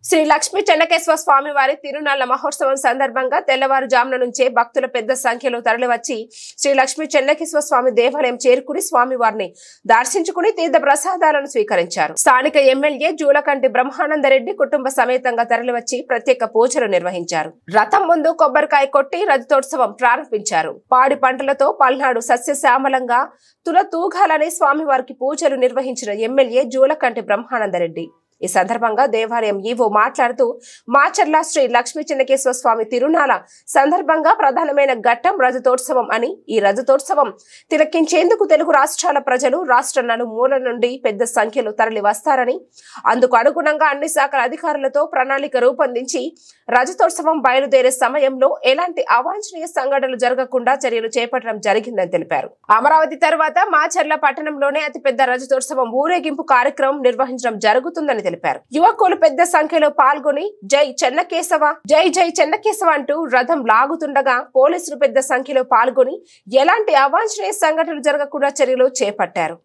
శ్రీ లక్ష్మీ చెన్నకేశ్వర స్వామి వారి తిరునాళ్ల మహోత్సవం సందర్భంగా తెల్లవారుజామున నుంచే భక్తుల పెద్ద సంఖ్యలో తరలివచ్చి శ్రీ లక్ష్మీ చెన్నకేశ్వర స్వామి దేవాలయం చేరుకుని స్వామి వారిని దర్శించుకుని తీర్థ ప్రసాదాలను స్వీకరించారు. స్థానిక ఎమ్మెల్యే జూలకంటి బ్రహ్మానందరెడ్డి కుటుంబ సమేతంగా తరలివచ్చి ప్రత్యేక పూజలు నిర్వహించారు. రథం ముందు కొబ్బరికాయ కొట్టి రథోత్సవం ప్రారంభించారు. పాడి పంటలతో పల్నాడు సస్యశ్యామలంగా తులతూగాలని స్వామివారికి పూజలు నిర్వహించిన ఎమ్మెల్యే జూలకంటి బ్రహ్మానందరెడ్డి ఈ సందర్భంగా దేవాలయం ఈవో మాట్లాడుతూ మాచర్ల శ్రీ లక్ష్మీ చెన్నకేశ్వర స్వామి తిరునాళ సందర్భంగా ప్రధానమైన ఘట్టం రజతోత్సవం అని, ఈ రజతోత్సవం తిలకించేందుకు తెలుగు రాష్ట్రాల ప్రజలు రాష్ట్ర నలుమూలల నుండి పెద్ద సంఖ్యలో తరలి వస్తారని, అందుకు అనుగుణంగా అన్ని శాఖల అధికారులతో ప్రణాళిక రూపొందించి రజతోత్సవం బయలుదేరే సమయంలో ఎలాంటి అవాంఛనీయ సంఘటనలు జరగకుండా చర్యలు చేపట్టడం జరిగిందని తెలిపారు. అమరావతి తర్వాత మాచర్ల పట్టణంలోనే అతిపెద్ద రజతోత్సవం ఊరేగింపు కార్యక్రమం నిర్వహించడం జరుగుతుందని తెలిపారు. యువకులు పెద్ద సంఖ్యలో పాల్గొని జై చెన్నకేశవ, జై జై చెన్నకేశవ అంటూ రథం లాగుతుండగా పోలీసులు పెద్ద సంఖ్యలో పాల్గొని ఎలాంటి అవాంఛనీయ సంఘటనలు జరగకుండా చర్యలు చేపట్టారు.